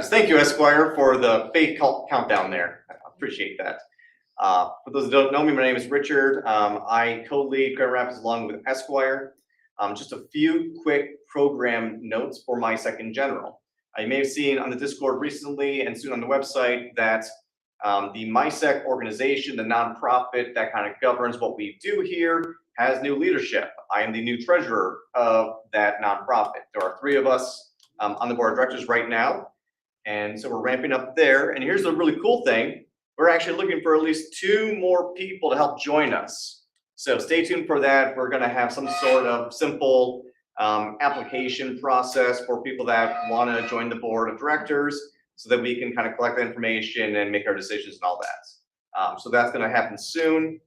Rapids. Thank you, Esquire, for the fake countdown there. I appreciate that. For those that don't know me, my name is Richard. I co-lead Grand Rapids along with Esquire. Just a few quick program notes for MISEC in general. You may have seen on the Discord recently and soon on the website that the MISEC organization, the nonprofit that kind of governs what we do here, has new leadership. I am the new treasurer of that nonprofit. There are 3 of us on the board of directors right now. And so we're ramping up there. And here's the really cool thing. We're actually looking for at least 2 more people to help join us. So stay tuned for that. We're going to have some sort of simple application process for people that want to join the board of directors so that we can kind of collect the information and make our decisions and all that. So that's going to happen soon.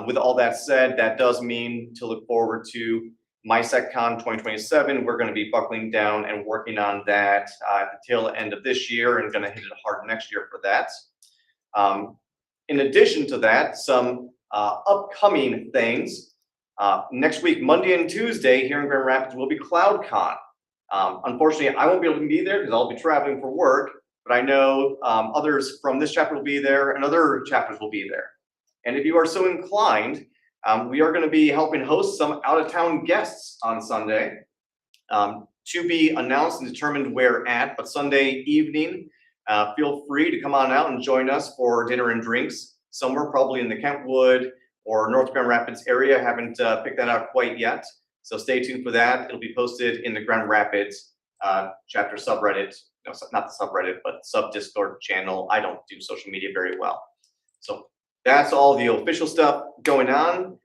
With all that said, that does mean to look forward to MISECCon 2027. We're going to be buckling down and working on that at the tail end of this year and going to hit it hard next year for that. In addition to that, some upcoming things. Next week, Monday and Tuesday here in Grand Rapids will be CloudCon. Unfortunately, I won't be able to be there because I'll be traveling for work, but I know others from this chapter will be there and other chapters will be there. And if you are so inclined, we are going to be helping host some out-of-town guests on Sunday to be announced and determined where at, but Sunday evening, feel free to come on out and join us for dinner and drinks somewhere probably in the Kentwood or North Grand Rapids area. Haven't picked that out quite yet. So stay tuned for that. It'll be posted in the Grand Rapids chapter subreddit. No, not the subreddit, but sub-Discord channel. I don't do social media very well. So that's all the official stuff going on.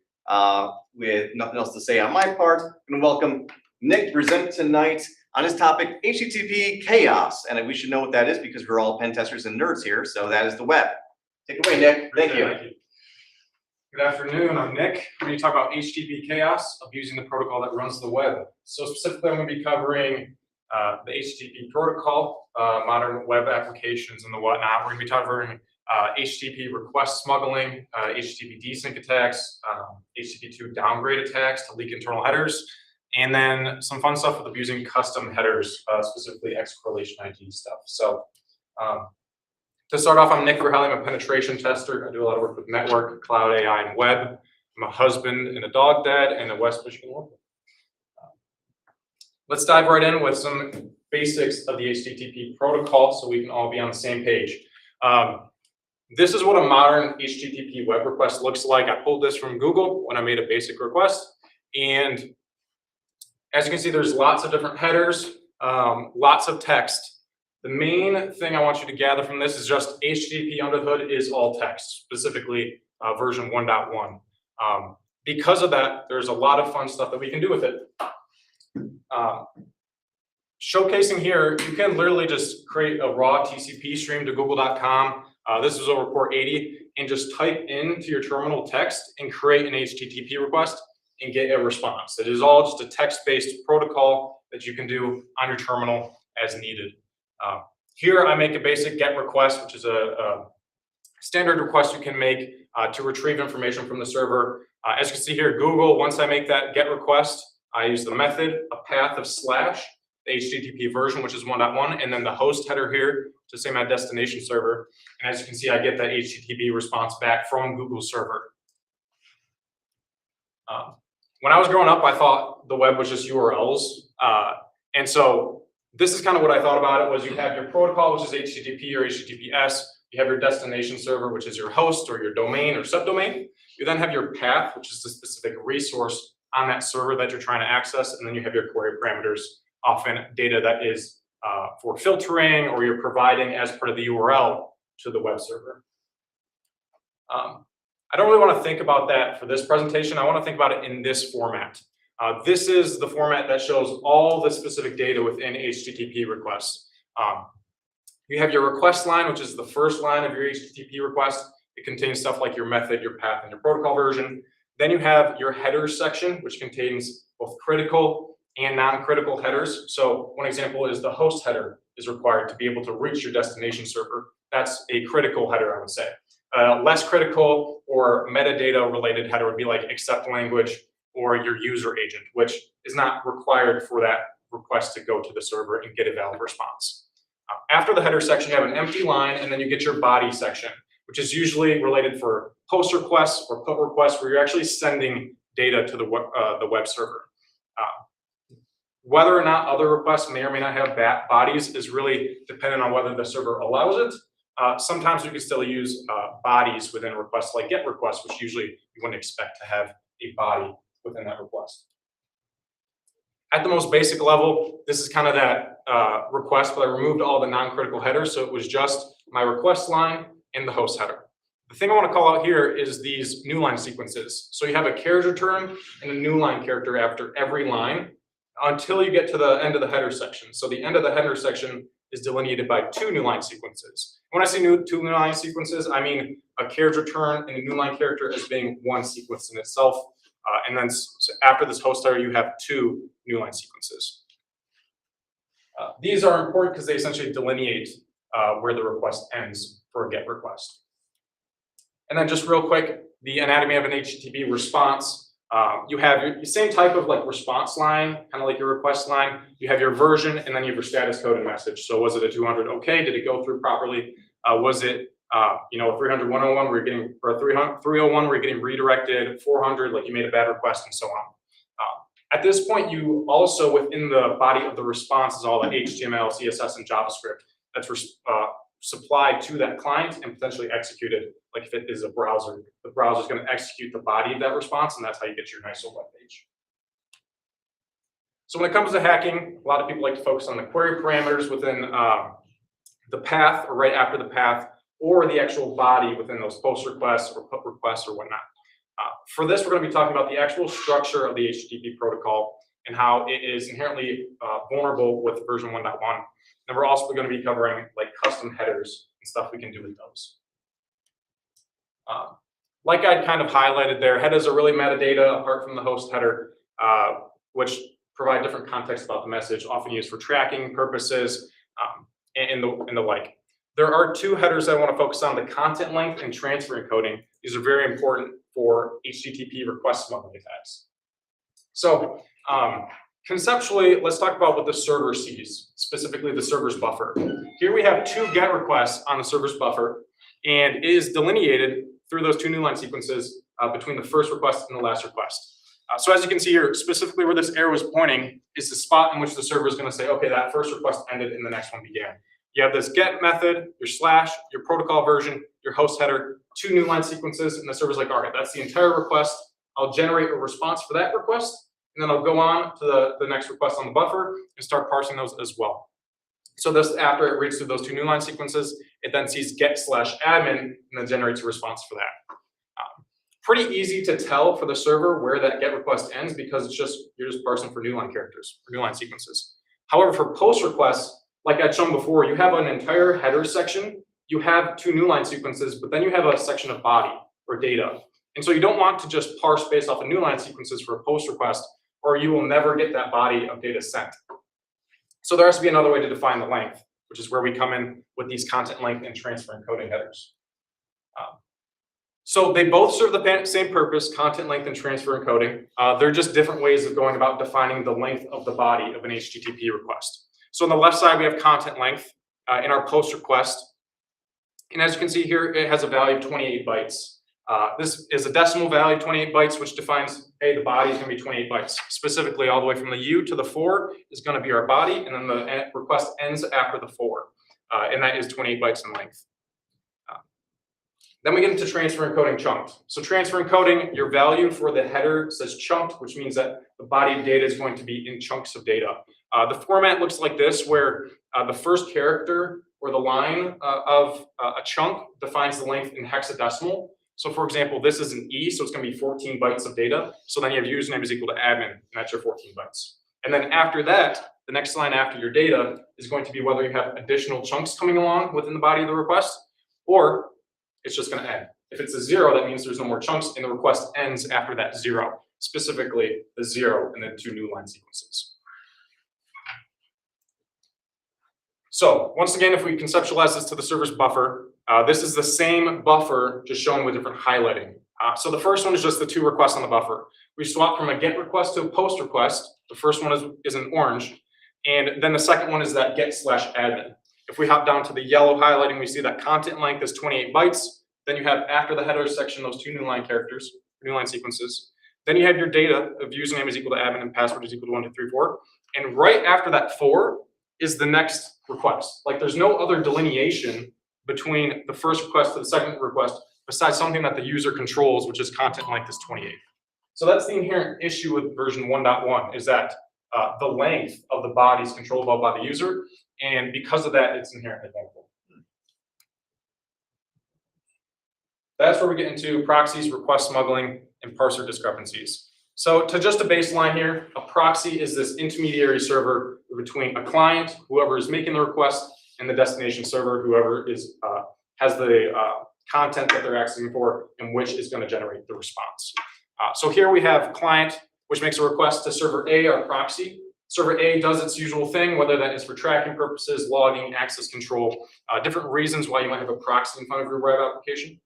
With nothing else to say on my part, I'm going to welcome Nick to present tonight on his topic, HTTP chaos. And we should know what that is because we're all pen testers and nerds here. So that is the web. Take it away, Nick. Thank you. Good afternoon, I'm Nick. I'm going to talk about HTTP chaos, abusing the protocol that runs the web. So specifically, I'm going to be covering the HTTP protocol, modern web applications and the whatnot. We're going to be covering HTTP request smuggling, HTTP desync attacks, HTTP2 downgrade attacks to leak internal headers, and then some fun stuff with abusing custom headers, specifically X correlation ID stuff. So to start off, I'm Nick Verhelli. I'm a penetration tester. I do a lot of work with network, cloud, AI, and web. I'm a husband and a dog dad and a West Michigan local. Let's dive right in with some basics of the HTTP protocol so we can all be on the same page. This is what a modern HTTP web request looks like. I pulled this from Google when I made a basic request. And as you can see, there's lots of different headers, lots of text. The main thing I want you to gather from this is just HTTP under the hood is all text, specifically version 1.1. Because of that, there's a lot of fun stuff that we can do with it. Showcasing here, you can literally just create a raw TCP stream to google.com. This is over port 80, and just type into your terminal text and create an HTTP request and get a response. It is all just a text-based protocol that you can do on your terminal as needed. Here I make a basic GET request, which is a standard request you can make to retrieve information from the server. As you can see here, Google, once I make that GET request, I use the method, a path of slash, the HTTP version, which is 1.1, and then the host header here to say my destination server. And as you can see, I get that HTTP response back from Google server. When I was growing up, I thought the web was just URLs. And so this is kind of what I thought about it was you have your protocol, which is HTTP or HTTPS. You have your destination server, which is your host or your domain or subdomain. You then have your path, which is the specific resource on that server that you're trying to access. And then you have your query parameters, often data that is for filtering or you're providing as part of the URL to the web server. I don't really want to think about that for this presentation. I want to think about it in this format. This is the format that shows all the specific data within HTTP requests. You have your request line, which is the first line of your HTTP request. It contains stuff like your method, your path, and your protocol version. Then you have your headers section, which contains both critical and non-critical headers. So one example is the host header is required to be able to reach your destination server. That's a critical header, I would say. Less critical or metadata related header would be like accept language or your user agent, which is not required for that request to go to the server and get a valid response. After the header section, you have an empty line, and then you get your body section, which is usually related for post requests or put requests, where you're actually sending data to the web server. Whether or not other requests may or may not have bodies is really dependent on whether the server allows it. Sometimes you can still use bodies within requests like GET requests, which usually you wouldn't expect to have a body within that request. At the most basic level, this is kind of that request, but I removed all the non-critical headers, so it was just my request line and the host header. The thing I want to call out here is these new line sequences. So you have a carriage return and a new line character after every line until you get to the end of the header section. So the end of the header section is delineated by 2 new line sequences. When I say 2 new line sequences, I mean a carriage return and a new line character as being one sequence in itself. And then after this host header, you have 2 new line sequences. These are important because they essentially delineate where the request ends for a GET request. And then just real quick, the anatomy of an HTTP response. You have your same type of like response line, kind of like your request line. You have your version, and then you have your status code and message. So was it a 200 okay? Did it go through properly? Was it a 300 101 where you're getting, or a 301 where you're getting redirected, 400 like you made a bad request, and so on. At this point, you also within the body of the response is all the HTML, CSS, and JavaScript that's supplied to that client and potentially executed. Like if it is a browser, the browser is going to execute the body of that response, and that's how you get your nice little web page. So when it comes to hacking, a lot of people like to focus on the query parameters within the path or right after the path, or the actual body within those post requests or put requests or whatnot. For this, we're going to be talking about the actual structure of the HTTP protocol and how it is inherently vulnerable with version 1.1. And we're also going to be covering like custom headers and stuff we can do with those. Like I kind of highlighted there, headers are really metadata apart from the host header, which provide different context about the message, often used for tracking purposes and the like. There are 2 headers that I want to focus on, the content length and transfer encoding. These are very important for HTTP request smuggling attacks. So conceptually, let's talk about what the server sees, specifically the server's buffer. Here we have 2 GET requests on the server's buffer, and it is delineated through those 2 new line sequences between the first request and the last request. So as you can see here, specifically where this arrow is pointing is the spot in which the server is going to say, okay, that first request ended and the next one began. You have this GET method, your slash, your protocol version, your host header, 2 new line sequences, and the server's like, all right, that's the entire request. I'll generate a response for that request, and then I'll go on to the next request on the buffer and start parsing those as well. So this, after it reads through those 2 new line sequences, it then sees get/admin and then generates a response for that. Pretty easy to tell for the server where that GET request ends because you're just parsing for new line characters, for new line sequences. However, for post requests, like I'd shown before, you have an entire header section, you have 2 new line sequences, but then you have a section of body or data. And so you don't want to just parse based off of new line sequences for a post request, or you will never get that body of data sent. So there has to be another way to define the length, which is where we come in with these content length and transfer encoding headers. So they both serve the same purpose, content length and transfer encoding. They're just different ways of going about defining the length of the body of an HTTP request. So on the left side, we have content length in our post request. And as you can see here, it has a value of 28 bytes. This is a decimal value, 28 bytes, which defines, hey, the body is going to be 28 bytes. Specifically, all the way from the U to the 4 is going to be our body, and then the request ends after the 4, and that is 28 bytes in length. Then we get into transfer encoding chunked. So transfer encoding, your value for the header says chunked, which means that the body of data is going to be in chunks of data. The format looks like this, where the first character or the line of a chunk defines the length in hexadecimal. So for example, this is an E, so it's going to be 14 bytes of data. So then you have username is equal to admin, and that's your 14 bytes. And then after that, the next line after your data is going to be whether you have additional chunks coming along within the body of the request, or it's just going to end. If it's a 0, that means there's no more chunks, and the request ends after that 0, specifically the 0 and then 2 new line sequences. So once again, if we conceptualize this to the server's buffer, this is the same buffer just shown with different highlighting. So the first one is just the 2 requests on the buffer. We swap from a GET request to a POST request. The first one is in orange, and then the second one is that get/admin. If we hop down to the yellow highlighting, we see that content length is 28 bytes. Then you have after the header section, those two new line characters, new line sequences. Then you have your data of username is equal to admin and password is equal to 1, 2, 3, 4. And right after that 4 is the next request. Like there's no other delineation between the first request to the second request besides something that the user controls, which is content length is 28. So that's the inherent issue with version 1.1 is that the length of the body is controllable by the user. And because of that, it's inherently buggable. That's where we get into proxies, request smuggling, and parser discrepancies. So to just a baseline here, a proxy is this intermediary server between a client, whoever is making the request, and the destination server, whoever is has the content that they're asking for, and which is going to generate the response. So here we have client, which makes a request to server A, our proxy. Server A does its usual thing, whether that is for tracking purposes, logging, access control, different reasons why you might have a proxy in front of your web application.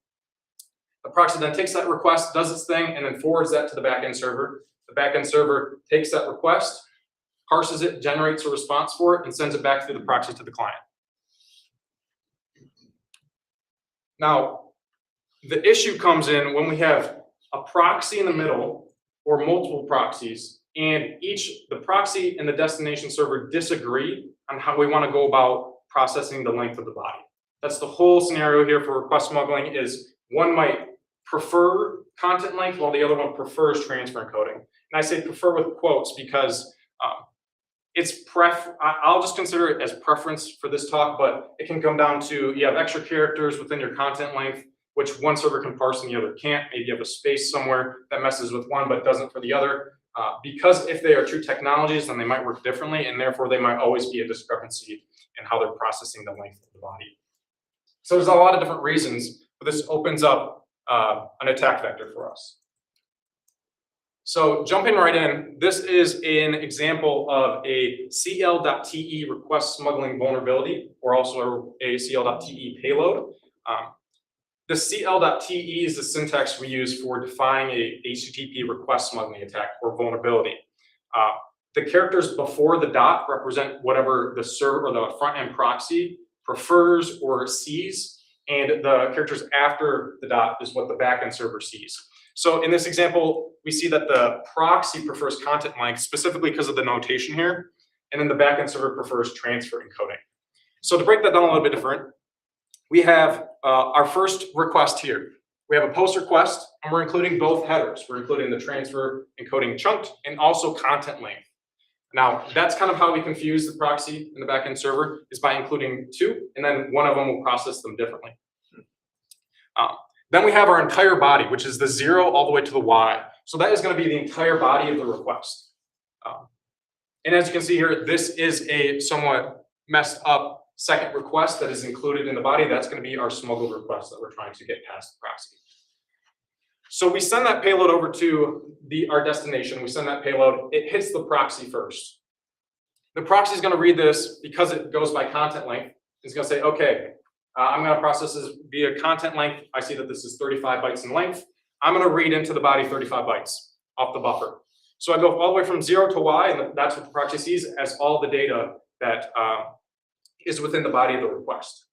The proxy then takes that request, does its thing, and then forwards that to the backend server. The backend server takes that request, parses it, generates a response for it, and sends it back through the proxy to the client. Now, the issue comes in when we have a proxy in the middle or multiple proxies, and the proxy and the destination server disagree on how we want to go about processing the length of the body. That's the whole scenario here for request smuggling is one might prefer content length while the other one prefers transfer encoding. And I say prefer with quotes because I'll just consider it as preference for this talk, but it can come down to you have extra characters within your content length, which one server can parse and the other can't. Maybe you have a space somewhere that messes with one but doesn't for the other. Because if they are true technologies, then they might work differently, and therefore they might always be a discrepancy in how they're processing the length of the body. So there's a lot of different reasons, but this opens up an attack vector for us. So jumping right in, this is an example of a CL.TE request smuggling vulnerability, or also a CL.TE payload. The CL.TE is the syntax we use for defining a HTTP request smuggling attack or vulnerability. The characters before the dot represent whatever the server or the front-end proxy prefers or sees, and the characters after the dot is what the backend server sees. So in this example, we see that the proxy prefers content length specifically because of the notation here, and then the backend server prefers transfer encoding. So to break that down a little bit different, we have our first request here. We have a post request, and we're including both headers. We're including the transfer encoding chunked and also content length. Now, that's kind of how we confuse the proxy and the backend server is by including two, and then one of them will process them differently. Then we have our entire body, which is the 0 all the way to the Y. So that is going to be the entire body of the request. And as you can see here, this is a somewhat messed up second request that is included in the body. That's going to be our smuggled request that we're trying to get past the proxy. So we send that payload over to our destination. We send that payload. It hits the proxy first. The proxy is going to read this because it goes by content length. It's going to say, okay, I'm going to process this via content length. I see that this is 35 bytes in length. I'm going to read into the body 35 bytes off the buffer. So I go all the way from 0 to Y, and that's what the proxy sees as all the data that is within the body of the request.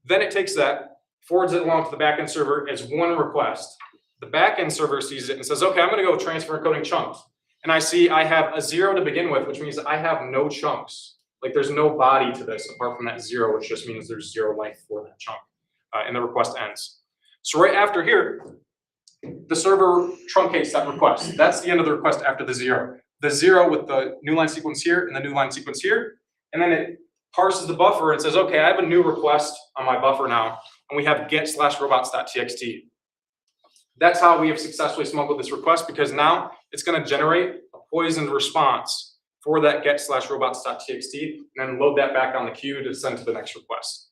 Then it takes that, forwards it along to the backend server as one request. The backend server sees it and says, okay, I'm going to go transfer encoding chunks. And I see I have a 0 to begin with, which means I have no chunks. Like there's no body to this apart from that 0, which just means there's 0 length for that chunk, and the request ends. So right after here, the server truncates that request. That's the end of the request after the 0. The 0 with the new line sequence here and the new line sequence here, and then it parses the buffer and says, okay, I have a new request on my buffer now, and we have get/robots.txt. That's how we have successfully smuggled this request, because now it's going to generate a poisoned response for that get/robots.txt, and then load that back on the queue to send to the next request.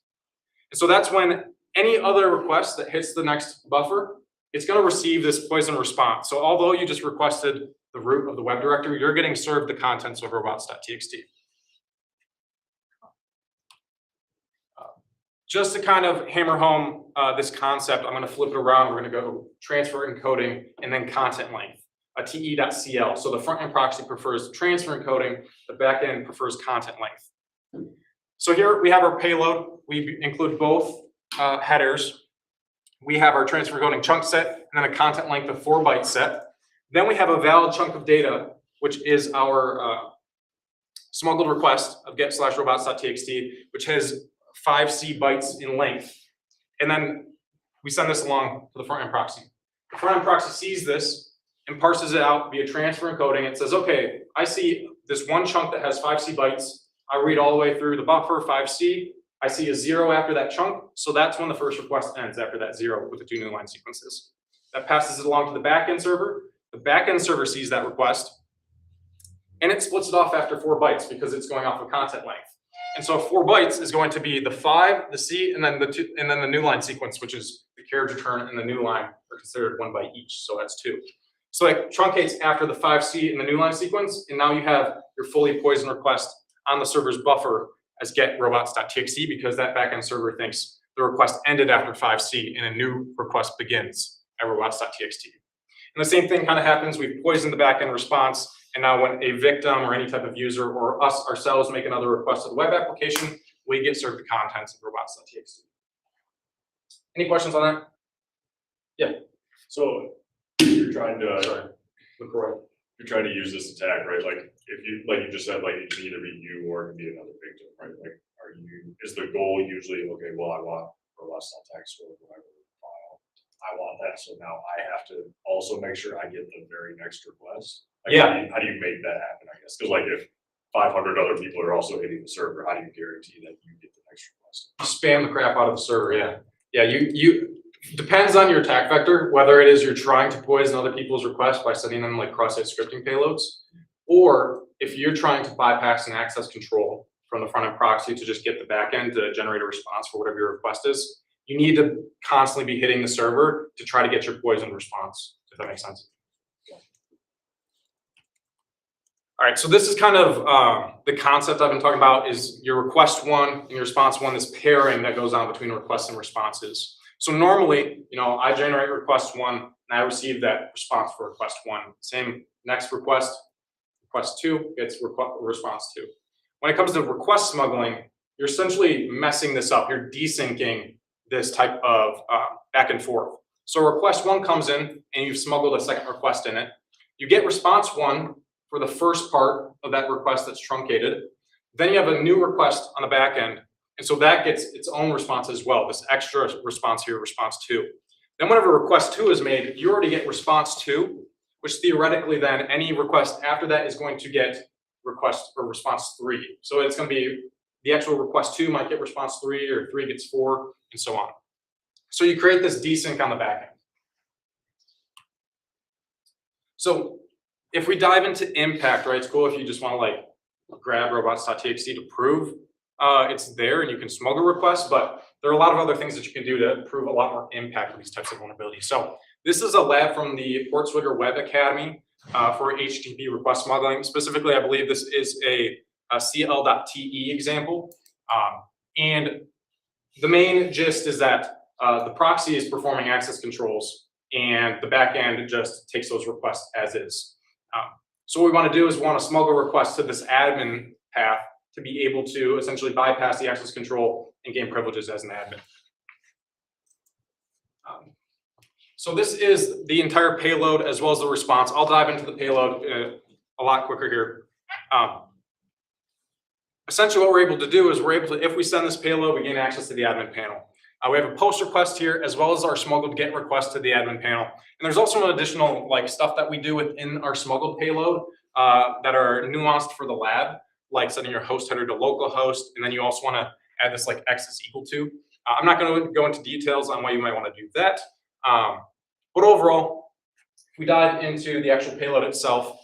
And so that's when any other request that hits the next buffer, it's going to receive this poison response. So although you just requested the root of the web directory, you're getting served the contents of robots.txt. Just to kind of hammer home this concept, I'm going to flip it around. We're going to go transfer encoding and then content length, a te.cl. So the front end proxy prefers transfer encoding, the back end prefers content length. So here we have our payload. We include both headers. We have our transfer encoding chunk set and then a content length of 4 byte set. Then we have a valid chunk of data, which is our smuggled request of get/robots.txt, which has 5C bytes in length. And then we send this along to the front end proxy. The front end proxy sees this and parses it out via transfer encoding. It says, okay, I see this one chunk that has 5C bytes. I read all the way through the buffer, 5C. I see a 0 after that chunk. So that's when the first request ends, after that 0 with the 2 new line sequences. That passes it along to the backend server. The backend server sees that request and it splits it off after 4 bytes because it's going off of content length. And so 4 bytes is going to be the 5, the C, and then the 2, and then the new line sequence, which is the carriage return and the new line are considered 1 byte each. So that's 2. So it truncates after the 5C and the new line sequence, and now you have your fully poisoned request on the server's buffer as get_robots.txt because that backend server thinks the request ended after 5C and a new request begins at robots.txt. And the same thing kind of happens. We've poisoned the backend response, and now when a victim or any type of user or us ourselves make another request to the web application, we get served the contents of robots.txt. Any questions on that? Yeah. So you're trying to, Sorry. LaCroix. you're trying to use this attack, right? Like if you, like you just said, like it can either be you or it can be another victim, right? Like, is the goal usually, okay, well, I want robots.txt or whatever file. I want that, so now I have to also make sure I get the very next request. Like, Yeah. How do you make that happen, I guess? Because like if 500 other people are also hitting the server, how do you guarantee that you get the next request? Spam the crap out of the server, yeah. Yeah, you depends on your attack vector, whether it is you're trying to poison other people's requests by sending them like cross-site scripting payloads, or if you're trying to bypass an access control from the front-end proxy to just get the backend to generate a response for whatever your request is, you need to constantly be hitting the server to try to get your poisoned response, if that makes sense. All right, so this is kind of the concept I've been talking about is your request 1 and your response 1, this pairing that goes on between requests and responses. So normally, I generate request 1 and I receive that response for request 1. Same next request 2 gets response 2. When it comes to request smuggling, you're essentially messing this up. You're desyncing this type of back and forth. So request 1 comes in and you've smuggled a second request in it. You get response 1 for the first part of that request that's truncated. Then you have a new request on the back end. And so that gets its own response as well, this extra response here, response 2. Then whenever request 2 is made, you already get response 2, which theoretically then any request after that is going to get request or response 3. So it's going to be the actual request 2 might get response 3 or 3 gets 4 and so on. So you create this desync on the back end. So if we dive into impact, right, it's cool if you just want to like grab robots.txt to prove it's there and you can smuggle requests, but there are a lot of other things that you can do to prove a lot more impact with these types of vulnerabilities. So this is a lab from the Portswigger Web Academy for HTTP request smuggling. Specifically, I believe this is a CL.TE example. And the main gist is that the proxy is performing access controls and the backend just takes those requests as is. So what we want to do is we want to smuggle requests to this admin path to be able to essentially bypass the access control and gain privileges as an admin. So this is the entire payload as well as the response. I'll dive into the payload a lot quicker here. Essentially what we're able to do is we're able to, if we send this payload, we gain access to the admin panel. We have a post request here as well as our smuggled get request to the admin panel. And there's also an additional like stuff that we do within our smuggled payload that are nuanced for the lab, like setting your host header to localhost. And then you also want to add this like x is equal to. I'm not going to go into details on why you might want to do that. But overall, if we dive into the actual payload itself,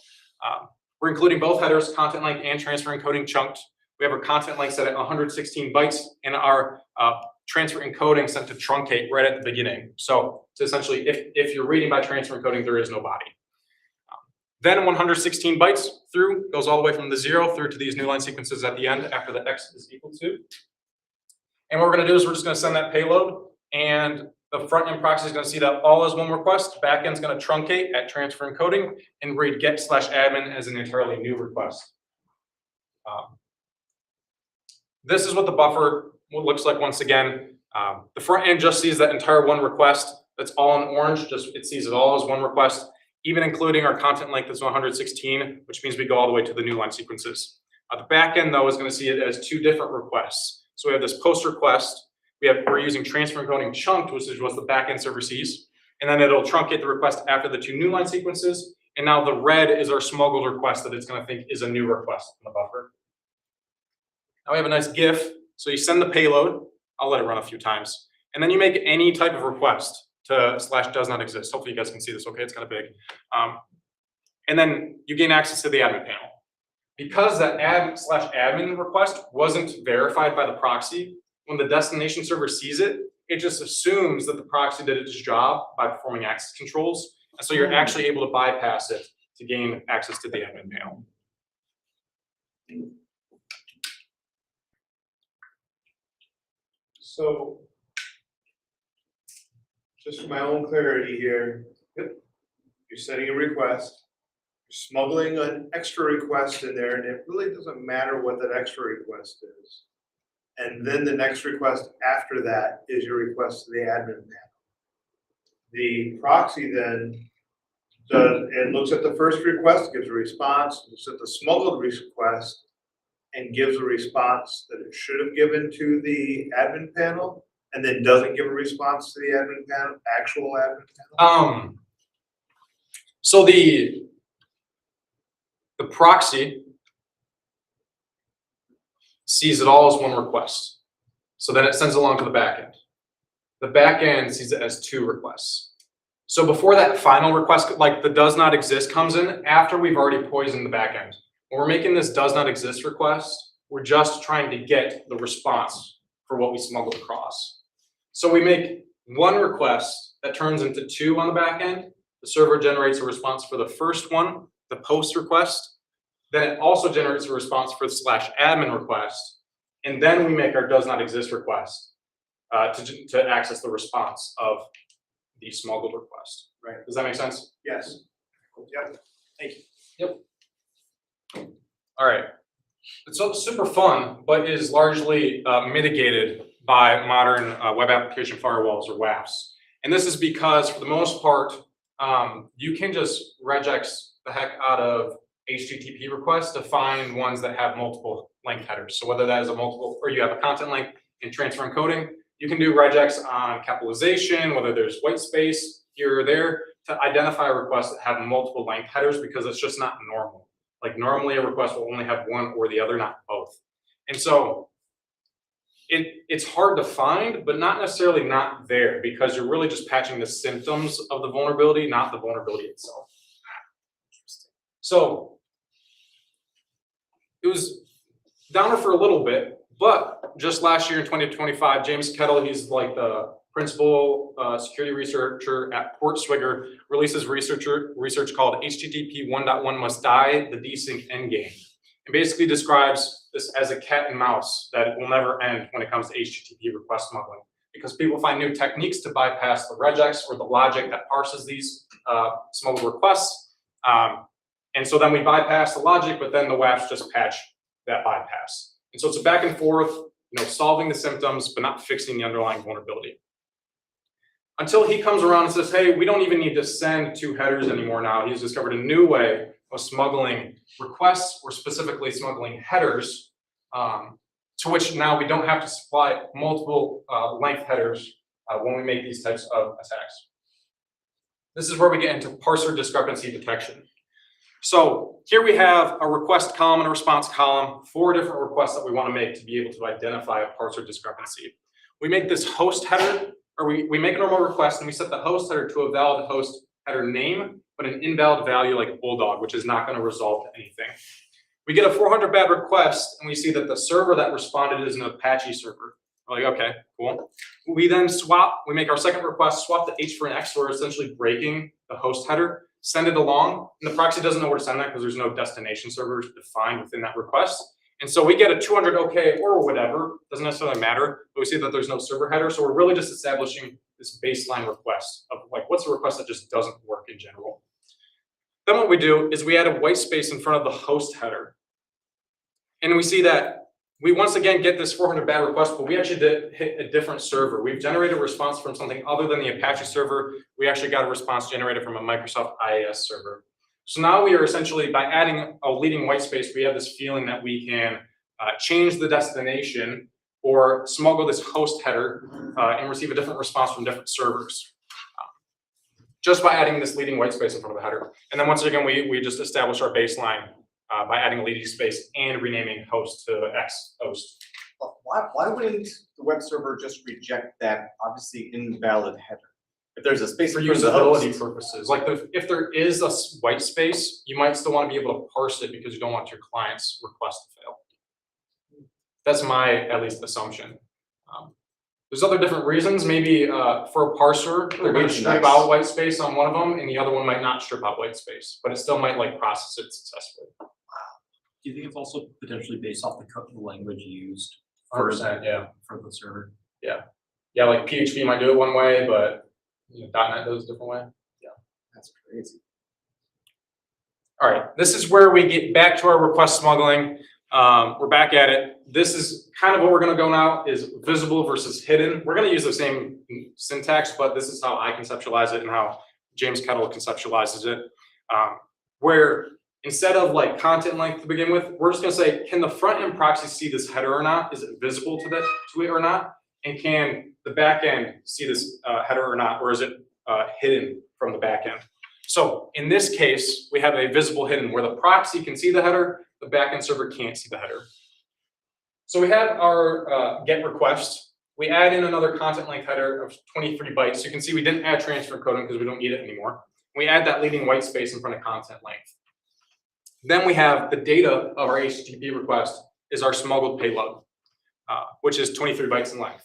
we're including both headers, content length and transfer encoding chunked. We have our content length set at 116 bytes and our transfer encoding set to truncate right at the beginning. So it's essentially, if you're reading by transfer encoding, there is no body. Then 116 bytes through, goes all the way from the 0 through to these new line sequences at the end after the x is equal to. And what we're going to do is we're just going to send that payload, and the front end proxy is going to see that all as one request. Back end is going to truncate at transfer encoding and read get/admin as an entirely new request. This is what the buffer looks like once again. The front end just sees that entire one request. That's all in orange, just it sees it all as one request, even including our content length is 116, which means we go all the way to the new line sequences. The back end though is going to see it as two different requests. So we have this post request. We're using transfer encoding chunked, which is what the back end server sees. And then it'll truncate the request after the two new line sequences. And now the red is our smuggled request that it's going to think is a new request in the buffer. Now we have a nice GIF. So you send the payload. I'll let it run a few times. And then you make any type of request to /does not exist. Hopefully you guys can see this okay. It's kind of big. And then you gain access to the admin panel. Because that /admin request wasn't verified by the proxy, when the destination server sees it, it just assumes that the proxy did its job by performing access controls. And so you're actually able to bypass it to gain access to the admin panel. So, just for my own clarity here, you're setting a request, you're smuggling an extra request in there, and it really doesn't matter what that extra request is. And then the next request after that is your request to the admin panel. The proxy then looks at the first request, gives a response, looks at the smuggled request, and gives a response that it should have given to the admin panel, and then doesn't give a response to the admin panel, actual admin panel. So the proxy sees it all as one request. So then it sends it along to the backend. The backend sees it as two requests. So before that final request, like the does not exist comes in after we've already poisoned the backend. When we're making this does not exist request, we're just trying to get the response for what we smuggled across. So we make one request that turns into two on the backend. The server generates a response for the first one, the post request. Then it also generates a response for the /admin request. And then we make our does not exist request to access the response of the smuggled request. Right? Does that make sense? Yes. Yep. Thank you. Yep. All right. It's super fun, but is largely mitigated by modern web application firewalls or WAFs. And this is because for the most part, you can just regex the heck out of HTTP requests to find ones that have multiple length headers. So whether that is a multiple, or you have a content length in transfer encoding, you can do regex on capitalization, whether there's white space here or there, to identify requests that have multiple length headers because it's just not normal. Like normally a request will only have one or the other, not both. And so it's hard to find, but not necessarily not there because you're really just patching the symptoms of the vulnerability, not the vulnerability itself. So it was downer for a little bit, but just last year in 2025, James Kettle, he's like the principal security researcher at Portswigger, releases research called HTTP 1.1 must die, the desync endgame. And basically describes this as a cat and mouse that will never end when it comes to HTTP request smuggling. Because people find new techniques to bypass the regex or the logic that parses these smuggled requests. And so then we bypass the logic, but then the WAFs just patch that bypass. And so it's a back and forth, solving the symptoms, but not fixing the underlying vulnerability. Until he comes around and says, hey, we don't even need to send two headers anymore now. He's discovered a new way of smuggling requests, or specifically smuggling headers, to which now we don't have to supply multiple length headers when we make these types of attacks. This is where we get into parser discrepancy detection. So here we have a request column and a response column, 4 different requests that we want to make to be able to identify a parser discrepancy. We make this host header, or we make a normal request and we set the host header to a valid host header name, but an invalid value like bulldog, which is not going to resolve anything. We get a 400 bad request and we see that the server that responded is an Apache server. We're like, okay, cool. We then we make our second request, swap the H for an X, so we're essentially breaking the host header, send it along, and the proxy doesn't know where to send that because there's no destination server defined within that request. And so we get a 200 OK or whatever, doesn't necessarily matter, but we see that there's no server header. So we're really just establishing this baseline request of like, what's a request that just doesn't work in general. Then what we do is we add a white space in front of the host header. And we see that we once again get this 400 bad requests, but we actually did hit a different server. We've generated a response from something other than the Apache server. We actually got a response generated from a Microsoft IaaS server. So now we are essentially, by adding a leading white space, we have this feeling that we can change the destination or smuggle this host header and receive a different response from different servers. Just by adding this leading white space in front of the header. And then once again, we just establish our baseline by adding a leading space and renaming host to X host. Why wouldn't the web server just reject that obviously invalid header? If there's a space For in front of the host. usability purposes, like if there is a white space, you might still want to be able to parse it because you don't want your client's request to fail. That's my, at least, assumption. There's other different reasons, maybe for a parser, they're going to strip out white space on one of them and the other one might not strip out white space, but it still might like process it successfully. Do you think it's also potentially based off the code, the language used for 100%, yeah. for the server? Yeah, like PHP might do it one way, but you know, .NET does a different way. That's crazy. All right, this is where we get back to our request smuggling. We're back at it. This is kind of what we're gonna go now is visible versus hidden. We're gonna use the same syntax, but this is how I conceptualize it and how James Kettle conceptualizes it. Where instead of like content length to begin with, we're just gonna say, can the front end proxy see this header or not? Is it visible to it or not? And can the back end see this header or not? Or is it hidden from the back end? So in this case, we have a visible hidden where the proxy can see the header, the backend server can't see the header. So we have our GET request. We add in another content length header of 23 bytes. You can see we didn't add transfer coding because we don't need it anymore. We add that leading white space in front of content length. Then we have the data of our HTTP request is our smuggled payload, which is 23 bytes in length.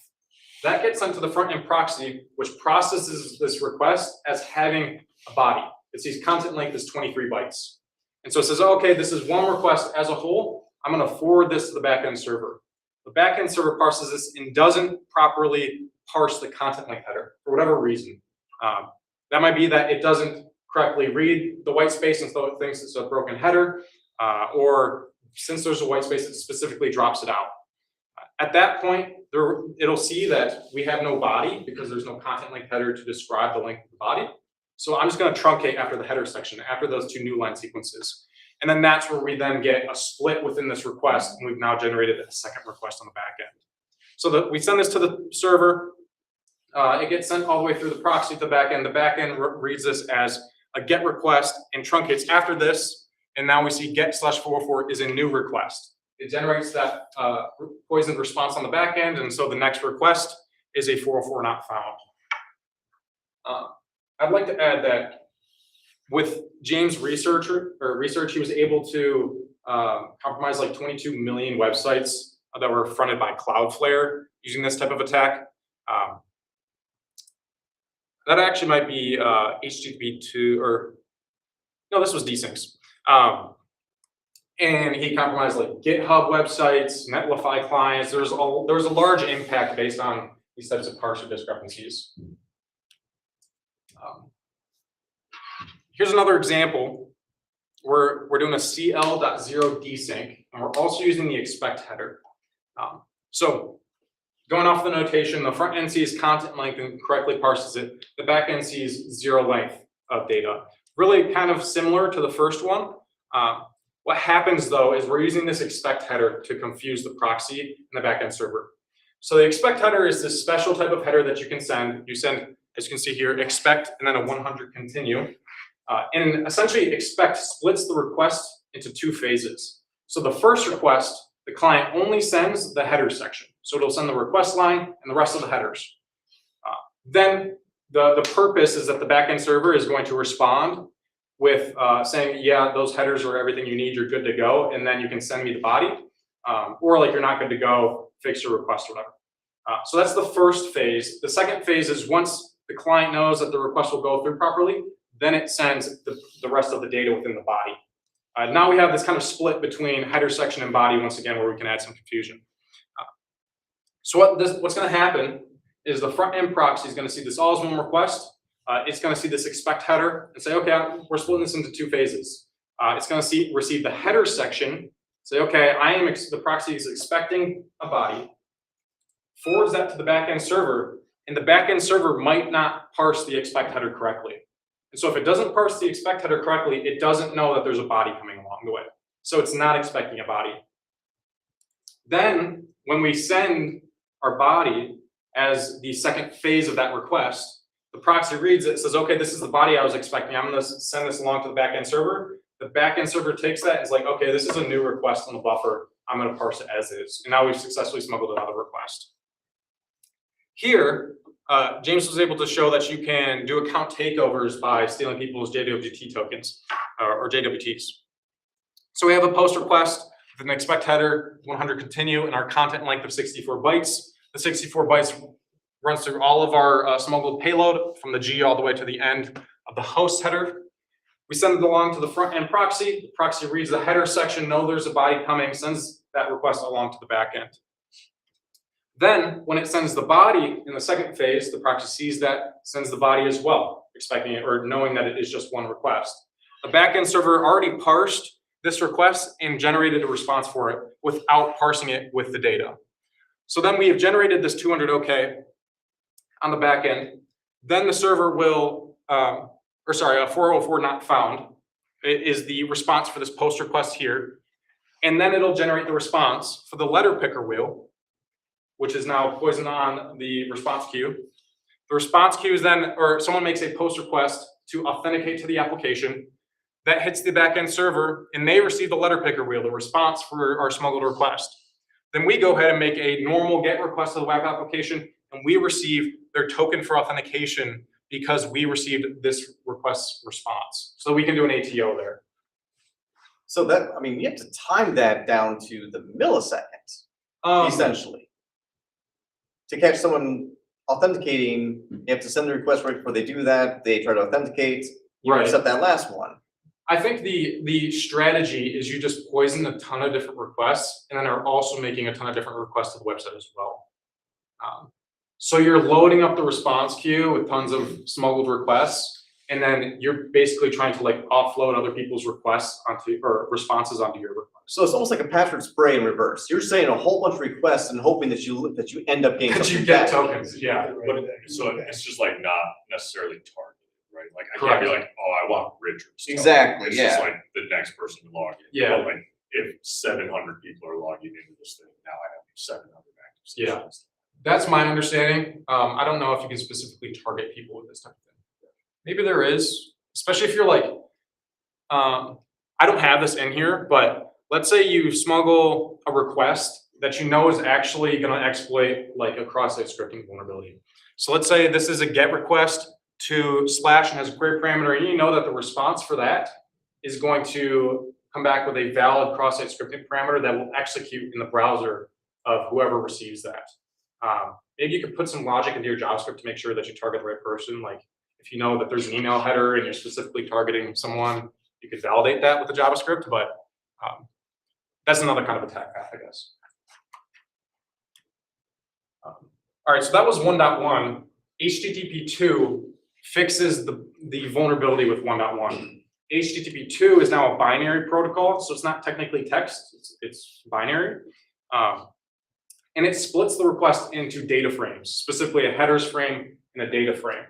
That gets sent to the front end proxy, which processes this request as having a body. It sees content length is 23 bytes. And so it says, okay, this is one request as a whole. I'm going to forward this to the backend server. The backend server parses this and doesn't properly parse the content length header for whatever reason. That might be that it doesn't correctly read the white space and so it thinks it's a broken header, or since there's a white space, it specifically drops it out. At that point, it'll see that we have no body because there's no content length header to describe the length of the body. So I'm just going to truncate after the header section, after those two new line sequences. And then that's where we then get a split within this request, and we've now generated a second request on the back end. So we send this to the server. It gets sent all the way through the proxy to the back end. The back end reads this as a GET request and truncates after this. And now we see GET/404 is a new request. It generates that poisoned response on the back end, and so the next request is a 404 not found. I'd like to add that with James' research, he was able to compromise like 22 million websites that were fronted by Cloudflare using this type of attack. That actually might be HTTP2, or no, this was Desyncs. And he compromised like GitHub websites, Netlify clients. There was a large impact based on these types of parser discrepancies. Here's another example. We're doing a CL.0 desync, and we're also using the expect header. So going off the notation, the front end sees content length and correctly parses it. The back end sees 0 length of data. Really kind of similar to the first one. What happens though is we're using this expect header to confuse the proxy and the backend server. So the expect header is this special type of header that you can send. You send, as you can see here, expect and then a 100 continue. And essentially expect splits the request into 2 phases. So the first request, the client only sends the header section. So it'll send the request line and the rest of the headers. Then the purpose is that the backend server is going to respond with saying, yeah, those headers are everything you need, you're good to go, and then you can send me the body. Or like you're not good to go, fix your request or whatever. So that's the first phase. The second phase is once the client knows that the request will go through properly, then it sends the rest of the data within the body. Now we have this kind of split between header section and body, once again, where we can add some confusion. So what's going to happen is the front end proxy is going to see this all as one request. It's going to see this expect header and say, okay, we're splitting this into 2 phases. It's going to receive the header section Say, okay, the proxy is expecting a body, forwards that to the backend server, and the backend server might not parse the expect header correctly. And so if it doesn't parse the expect header correctly, it doesn't know that there's a body coming along the way. So it's not expecting a body. Then when we send our body as the second phase of that request, the proxy reads it, says, okay, this is the body I was expecting. I'm gonna send this along to the backend server. The backend server takes that and is like, okay, this is a new request on the buffer. I'm gonna parse it as is. And now we've successfully smuggled another request. Here, James was able to show that you can do account takeovers by stealing people's JWT tokens or JWTs. So we have a post request with an expect header, 100 continue, and our content length of 64 bytes. The 64 bytes runs through all of our smuggled payload from the G all the way to the end of the host header. We send it along to the front end proxy. The proxy reads the header section, know there's a body coming, sends that request along to the back end. Then when it sends the body in the second phase, the proxy sees that, sends the body as well, expecting it or knowing that it is just one request. The backend server already parsed this request and generated a response for it without parsing it with the data. So then we have generated this 200 OK on the back end. Then the server will, a 404 not found is the response for this post request here. And then it'll generate the response for the letter picker wheel, which is now poisoned on the response queue. The response queue is then, or someone makes a post request to authenticate to the application. That hits the backend server and they receive the letter picker wheel, the response for our smuggled request. Then we go ahead and make a normal GET request to the web application and we receive their token for authentication because we received this request response. So we can do an ATO there. So that, I mean, you have to time that down to the millisecond, essentially. To catch someone authenticating, you have to send the request right before they do that. They try to authenticate, you Right. accept that last one. I think the strategy is you just poison a ton of different requests and then are also making a ton of different requests to the website as well. So you're loading up the response queue with tons of smuggled requests, and then you're basically trying to like offload other people's requests onto or responses onto your request. So it's almost like a password spray in reverse. You're saying a whole bunch of requests and hoping that you end up getting That something you get back. tokens, yeah. But so it's just like not necessarily targeted, right? Like I Correct. can't be like, oh, I want Richard's token. Exactly, It's just yeah. like the next person to log in. Yeah. But like if 700 people are logging into this thing, now I have 700 active sessions. That's my understanding. I don't know if you can specifically target people with this type of thing. Maybe there is, especially if you're like, I don't have this in here, but let's say you smuggle a request that you know is actually going to exploit like a cross-site scripting vulnerability. So let's say this is a GET request to / and has a query parameter, and you know that the response for that is going to come back with a valid cross-site scripting parameter that will execute in the browser of whoever receives that. Maybe you could put some logic into your JavaScript to make sure that you target the right person. Like if you know that there's an email header and you're specifically targeting someone, you could validate that with the JavaScript, but that's another kind of attack path, I guess. All right, so that was 1.1. HTTP 2 fixes the vulnerability with 1.1. HTTP 2 is now a binary protocol, so it's not technically text, it's binary. And it splits the request into data frames, specifically a headers frame and a data frame.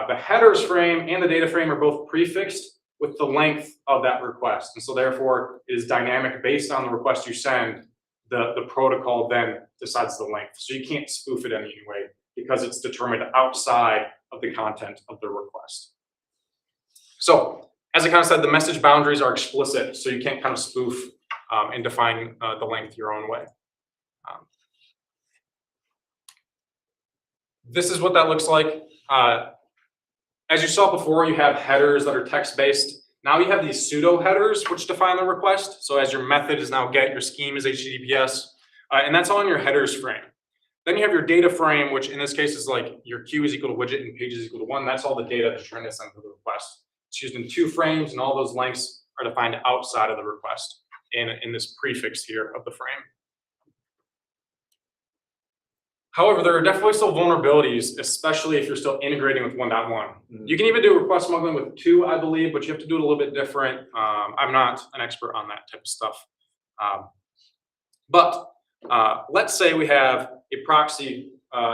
The headers frame and the data frame are both prefixed with the length of that request. And so therefore it is dynamic based on the request you send, the protocol then decides the length. So you can't spoof it in any way because it's determined outside of the content of the request. So as I kind of said, the message boundaries are explicit, so you can't kind of spoof and define the length your own way. This is what that looks like. As you saw before, you have headers that are text-based. Now you have these pseudo headers which define the request. So as your method is now GET, your scheme is HTTPS, and that's all in your headers frame. Then you have your data frame, which in this case is like your queue is equal to widget and page is equal to 1. That's all the data that you're trying to send to the request. It's used in 2 frames, and all those lengths are defined outside of the request in this prefix here of the frame. However, there are definitely still vulnerabilities, especially if you're still integrating with 1.1. You can even do request smuggling with 2, I believe, but you have to do it a little bit different. I'm not an expert on that type of stuff. But let's say we have a proxy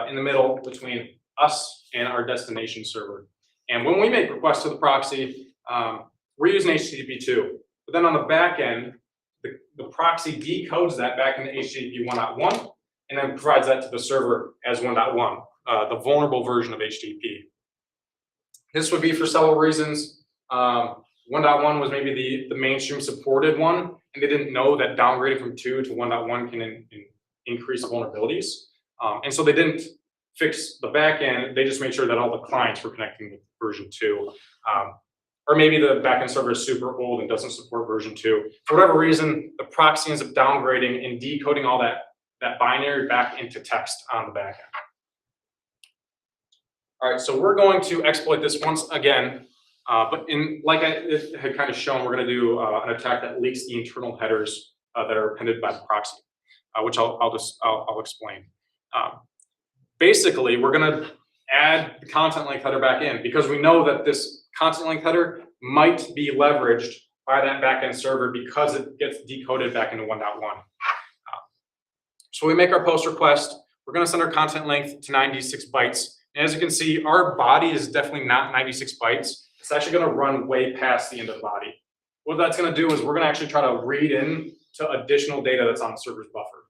in the middle between us and our destination server. And when we make requests to the proxy, we're using HTTP2. But then on the back end, the proxy decodes that back into HTTP 1.1 and then provides that to the server as 1.1, the vulnerable version of HTTP. This would be for several reasons. 1.1 was maybe the mainstream supported one, and they didn't know that downgrading from 2 to 1.1 can increase vulnerabilities. And so they didn't fix the back end, they just made sure that all the clients were connecting with version 2. Or maybe the backend server is super old and doesn't support version 2. For whatever reason, the proxy ends up downgrading and decoding all that binary back into text on the backend. All right, so we're going to exploit this once again, but like I had kind of shown, we're going to do an attack that leaks the internal headers that are appended by the proxy, which I'll explain. Basically, we're going to add the content link header back in because we know that this content link header might be leveraged by that backend server because it gets decoded back into 1.1. So we make our post request. We're going to send our content length to 96 bytes. And as you can see, our body is definitely not 96 bytes. It's actually going to run way past the end of the body. What that's going to do is we're going to actually try to read in to additional data that's on the server's buffer.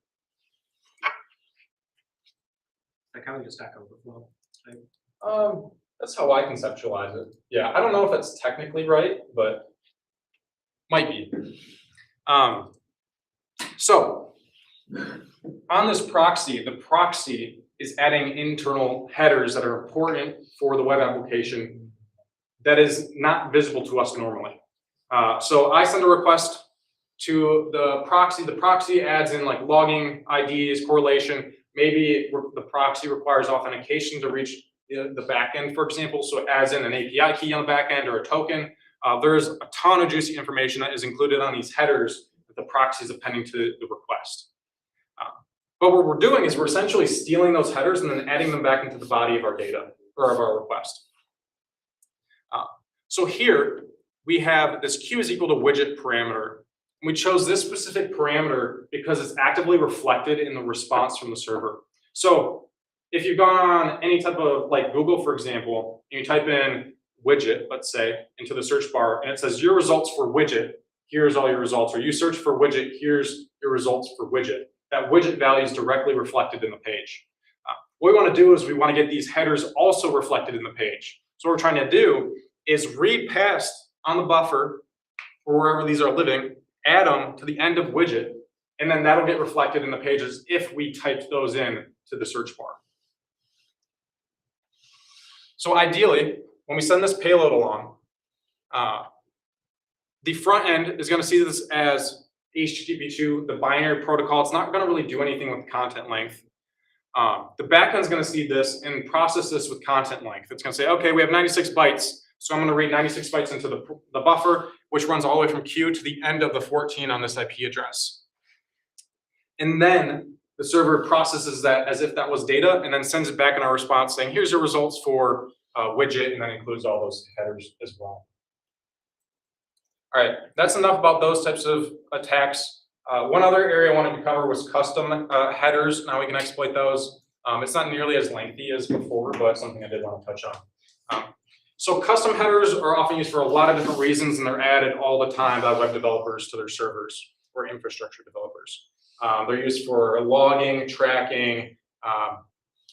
That kind of like a Stack Overflow type. That's how I conceptualize it. Yeah, I don't know if that's technically right, but might be. So on this proxy, the proxy is adding internal headers that are important for the web application that is not visible to us normally. So I send a request to the proxy adds in like logging IDs, correlation. Maybe the proxy requires authentication to reach the backend, for example, so it adds in an API key on the backend or a token. There's a ton of juicy information that is included on these headers that the proxy is appending to the request. But what we're doing is we're essentially stealing those headers and then adding them back into the body of our data or of our request. So here we have this Q is equal to widget parameter. We chose this specific parameter because it's actively reflected in the response from the server. So if you've gone on any type of like Google, for example, and you type in widget, let's say, into the search bar, and it says your results for widget, here's all your results. Or you search for widget, here's your results for widget. That widget value is directly reflected in the page. What we want to do is we want to get these headers also reflected in the page. So what we're trying to do is read past on the buffer or wherever these are living, add them to the end of widget, and then that'll get reflected in the pages if we typed those in to the search bar. So ideally, when we send this payload along, the front end is going to see this as HTTP2, the binary protocol. It's not going to really do anything with content length. The backend is going to see this and process this with content length. It's going to say, okay, we have 96 bytes, so I'm going to read 96 bytes into the buffer, which runs all the way from Q to the end of the 14 on this IP address. And then the server processes that as if that was data and then sends it back in our response saying, here's your results for widget, and then includes all those headers as well. All right, that's enough about those types of attacks. One other area I wanted to cover was custom headers. Now we can exploit those. It's not nearly as lengthy as before, but something I did want to touch on. So custom headers are often used for a lot of different reasons, and they're added all the time by web developers to their servers or infrastructure developers. They're used for logging, tracking,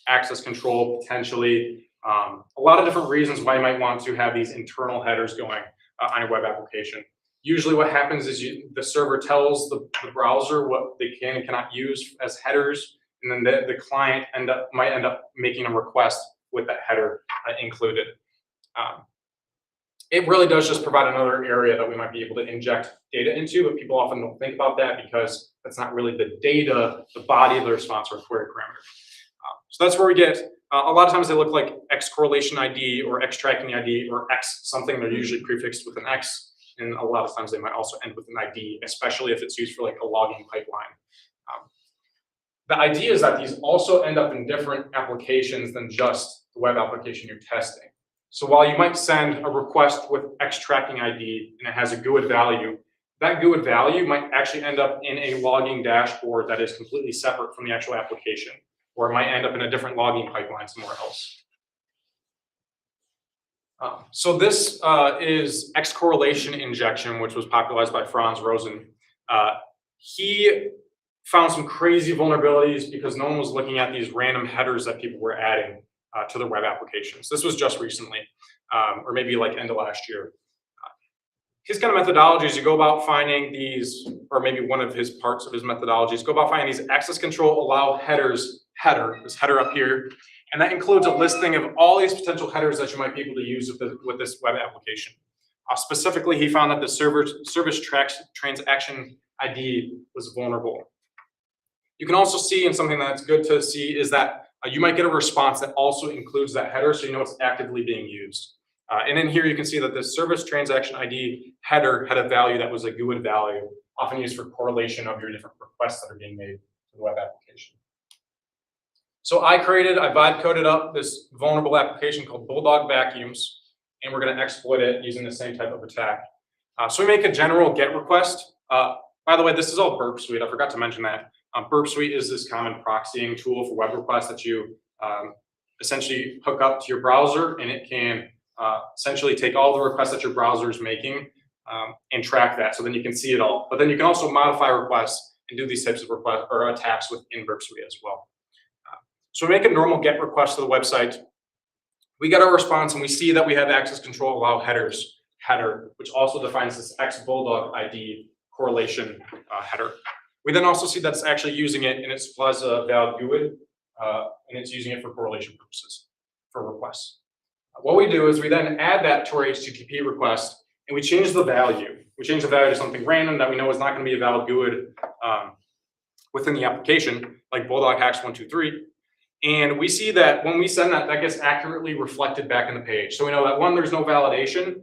access control, potentially. A lot of different reasons why you might want to have these internal headers going on your web application. Usually what happens is the server tells the browser what they can and cannot use as headers, and then the client might end up making a request with that header included. It really does just provide another area that we might be able to inject data into, but people often don't think about that because that's not really the data, the body of the response or query parameter. So that's where we get, a lot of times they look like X correlation ID or X tracking ID or X something. They're usually prefixed with an X, and a lot of times they might also end with an ID, especially if it's used for like a logging pipeline. The idea is that these also end up in different applications than just the web application you're testing. So while you might send a request with X tracking ID and it has a GUID value, that GUID value might actually end up in a logging dashboard that is completely separate from the actual application, or it might end up in a different logging pipeline somewhere else. So this is X correlation injection, which was popularized by Franz Rosen. He found some crazy vulnerabilities because no one was looking at these random headers that people were adding to their web applications. This was just recently, or maybe like end of last year. His kind of methodology is you go about finding these, or maybe one of his parts of his methodology is go about finding these access control allow headers, this header up here, and that includes a listing of all these potential headers that you might be able to use with this web application. Specifically, he found that the service transaction ID was vulnerable. You can also see, and something that's good to see, is that you might get a response that also includes that header, so you know it's actively being used. And in here, you can see that the service transaction ID header had a value that was a GUID value, often used for correlation of your different requests that are being made to the web application. So I vibe coded up this vulnerable application called Bulldog Vacuums, and we're going to exploit it using the same type of attack. So we make a general GET request. By the way, this is all Burp Suite. I forgot to mention that. Burp Suite is this common proxying tool for web requests that you essentially hook up to your browser, and it can essentially take all the requests that your browser is making and track that, so then you can see it all. But then you can also modify requests and do these types of requests or attacks within Burp Suite as well. So we make a normal GET request to the website. We get our response, and we see that we have access control allow header, which also defines this X Bulldog ID correlation header. We then also see that it's actually using it, and it supplies a valid GUID, and it's using it for correlation purposes for requests. What we do is we then add that to our HTTP request, and we change the value. We change the value to something random that we know is not going to be a valid GUID within the application, like Bulldog Hacks 123. And we see that when we send that, that gets accurately reflected back in the page. So we know that one, there's no validation.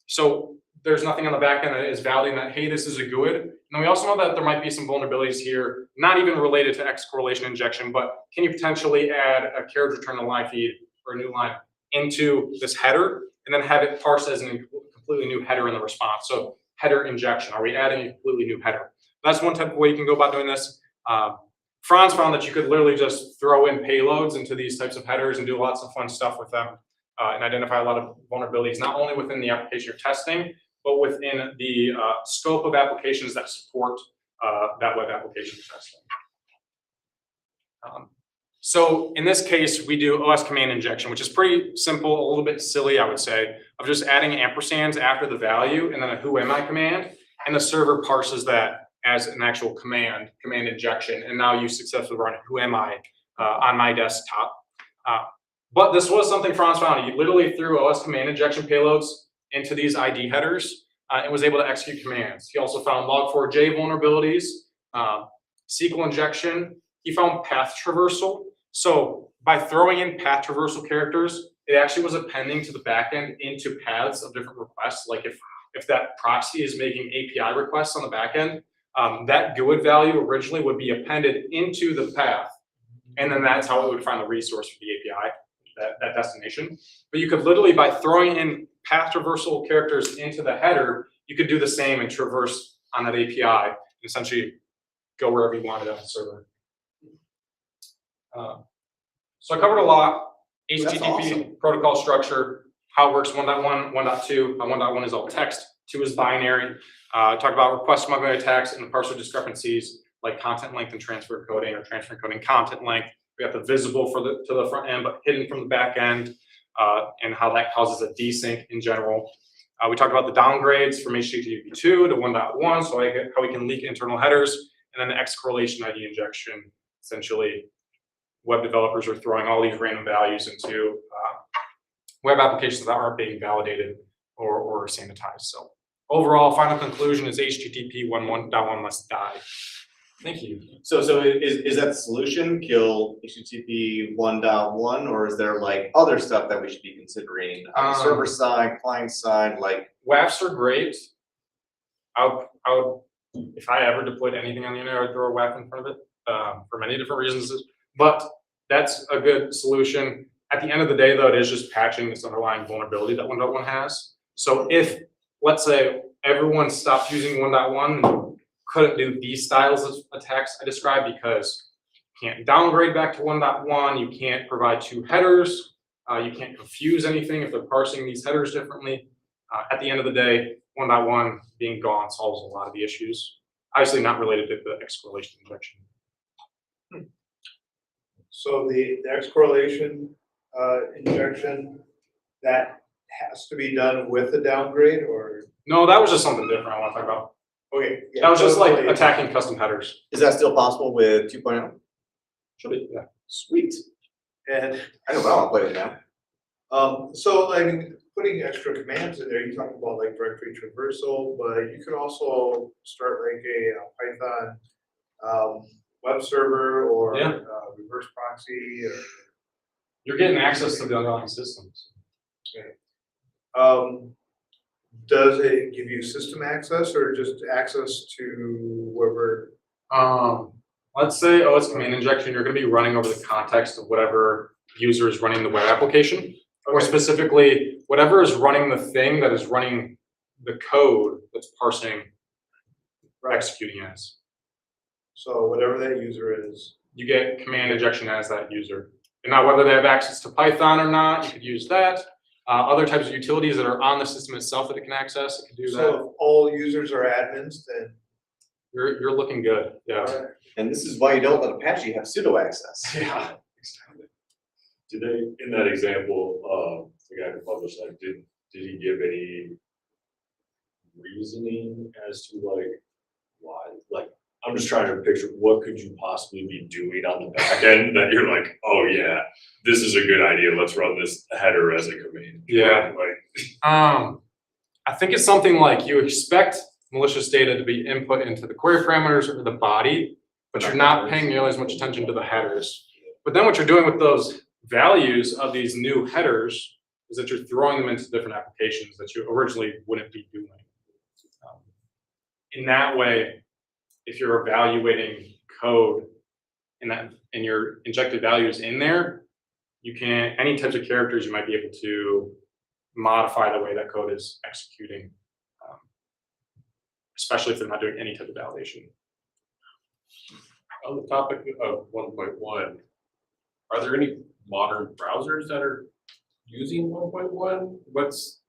So there's nothing on the back end that is validating that, hey, this is a GUID. And then we also know that there might be some vulnerabilities here, not even related to X correlation injection, but can you potentially add a carriage return to line feed or a new line into this header and then have it parsed as a completely new header in the response. So header injection, are we adding a completely new header? That's one type of way you can go about doing this. Franz found that you could literally just throw in payloads into these types of headers and do lots of fun stuff with them and identify a lot of vulnerabilities, not only within the application you're testing, but within the scope of applications that support that web application testing. So in this case, we do OS command injection, which is pretty simple, a little bit silly, I would say, of just adding ampersands after the value and then a who am I command, and the server parses that as an actual command injection, and now you successfully run who am I on my desktop. But this was something Franz found. He literally threw OS command injection payloads into these ID headers and was able to execute commands. He also found log4j vulnerabilities, SQL injection. He found path traversal. So by throwing in path traversal characters, it actually was appending to the backend into paths of different requests. Like if that proxy is making API requests on the backend, that GUID value originally would be appended into the path. And then that's how it would find the resource for the API, that destination. But you could literally, by throwing in path traversal characters into the header, you could do the same and traverse on that API and essentially go wherever you wanted on the server. So I covered a lot. HTTP awesome. protocol structure, how it works 1.1, 1.2. 1.1 is all text, 2 is binary. Talk about request smuggling attacks and parser discrepancies like content length and transfer coding, or transfer coding content length. We have the visible to the front end, but hidden from the back end, and how that causes a desync in general. We talked about the downgrades from HTTP 2 to 1.1, so how we can leak internal headers, and then the X correlation ID injection. Essentially, web developers are throwing all these random values into web applications that aren't being validated or sanitized. So overall, final conclusion is HTTP 1.1 must die. Thank you. So is that the solution? Kill HTTP 1.1, or is there like other stuff that we should be considering on the server side, client side, like? WAFs are great. I would, if I ever deployed anything on the internet, I'd throw a WAF in front of it for many different reasons. But that's a good solution. At the end of the day, though, it is just patching this underlying vulnerability that 1.1 has. So if, let's say, everyone stopped using 1.1, couldn't do these styles of attacks I described because you can't downgrade back to 1.1, you can't provide two headers, you can't confuse anything if they're parsing these headers differently. At the end of the day, 1.1 being gone solves a lot of the issues. Obviously not related to the X correlation injection. So the X correlation injection, that has to be done with a downgrade or? No, that was just something different I want to talk about. Okay. yeah, That was just like totally. attacking custom headers. Is that still possible with 2.0? Should be, yeah. Sweet. And, I know what I want to play with now. so I mean, putting extra commands in there, you talk about like directory traversal, but you could also start like a Python web server or Yeah. reverse proxy or. You're getting access to the underlying systems. Does it give you system access or just access to wherever? Let's say OS command injection, you're going to be running over the context of whatever user is running the web application, or Okay. specifically whatever is running the thing that is running the code that's parsing or executing as. So whatever that user is. You get command injection as that user. And now whether they have access to Python or not, you could use that. Other types of utilities that are on the system itself that it can access, it can do that. So if all users are admins, then. You're looking good, yeah. Alright. And this is why you don't let Apache have sudo access. Yeah. Did they, in that example, the guy who published that, did he give any reasoning as to like why? Like, I'm just trying to picture what could you possibly be doing on the back end that you're like, oh yeah, this is a good idea. Let's run this header as a command. Yeah. Like, I think it's something like you expect malicious data to be input into the query parameters or the body, but you're not paying nearly as much attention to the headers. But then what you're doing with those values of these new headers is that you're throwing them into different applications that you originally wouldn't be doing. In that way, if you're evaluating code and your injected values in there, you can, any types of characters you might be able to modify the way that code is executing, especially if they're not doing any type of validation. On the topic of 1.1, are there any modern browsers that are using 1.1? What's,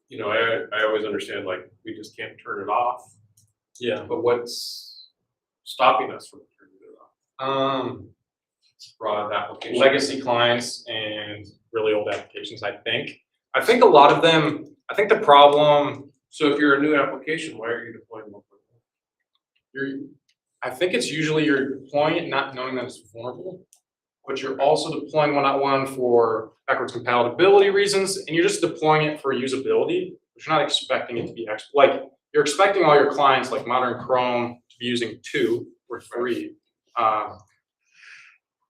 you know, I always understand like we just can't turn it off, Yeah. but what's stopping us from turning it off? Broad application. Legacy clients and really old applications, I think. I think a lot of them, I think the problem, So if you're a new application, why are you deploying 1.1? I think it's usually you're deploying it not knowing that it's vulnerable, but you're also deploying 1.1 for backwards compatibility reasons, and you're just deploying it for usability, but you're not expecting it to be like you're expecting all your clients like modern Chrome to be using 2 or 3.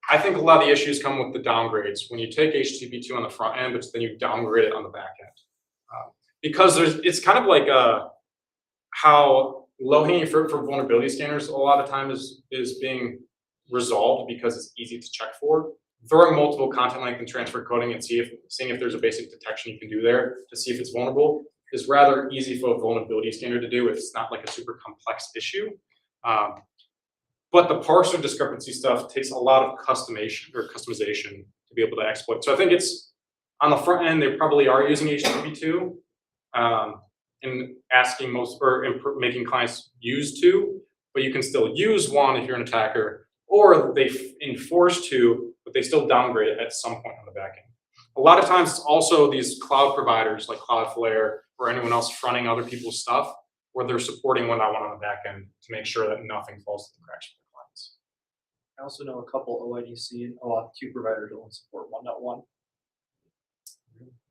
I think a lot of the issues come with the downgrades when you take HTTP2 on the front end, but then you downgrade it on the back end. Because it's kind of like how low-hanging fruit for vulnerability scanners a lot of time is being resolved because it's easy to check for. Throwing multiple content length and transfer coding and seeing if there's a basic detection you can do there to see if it's vulnerable is rather easy for a vulnerability scanner to do. It's not like a super complex issue. But the parser discrepancy stuff takes a lot of customization to be able to exploit. So I think it's on the front end, they probably are using HTTP2 and asking making clients use 2, but you can still use 1 if you're an attacker, or they enforce 2, but they still downgrade it at some point on the back end. A lot of times it's also these cloud providers like Cloudflare or anyone else fronting other people's stuff where they're supporting 1.1 on the back end to make sure that nothing falls through the cracks for the clients. I also know a couple OIDC and OAuth2 providers that only support 1.1.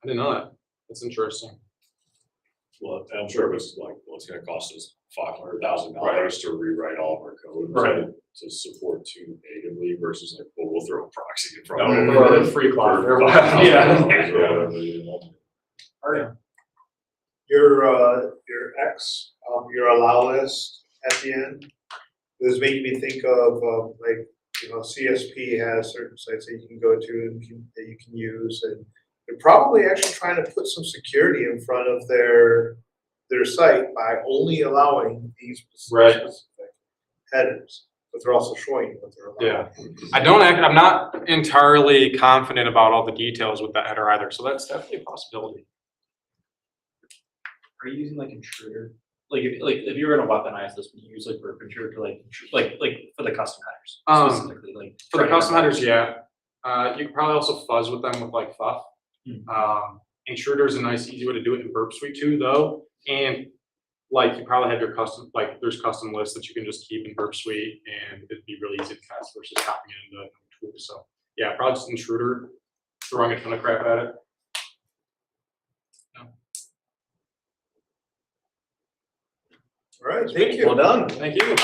I didn't know that. That's interesting. well, I'm sure it was like, well, it's gonna cost us $500,000 to rewrite all of our code. Right. To support 2 natively versus like, well, we'll throw a proxy in front No, of it. we're at free cloud. For Yeah. $5,000. Your X, your allow list at the end, was making me think of like, you know, CSP has certain sites that you can go to and that you can use, and they're probably actually trying to put some security in front of their their site by only allowing these Right. specific headers, but they're also showing you what they're allowing. I'm not entirely confident about all the details with that header either, so that's definitely a possibility. Are you using like intruder? If you were gonna weaponize this, would you use like for intruder to like for the custom headers specifically, like For the trying to custom headers, yeah. You could probably also fuzz with them with like FUF. Intruder is a nice, easy way to do it in Burp Suite too, though. And like you probably have your custom, like there's custom lists that you can just keep in Burp Suite, and it'd be really easy to test versus copying it into tools. So yeah, probably just intruder, throwing a ton of crap at it. All right, thank you. Well done. Thank you.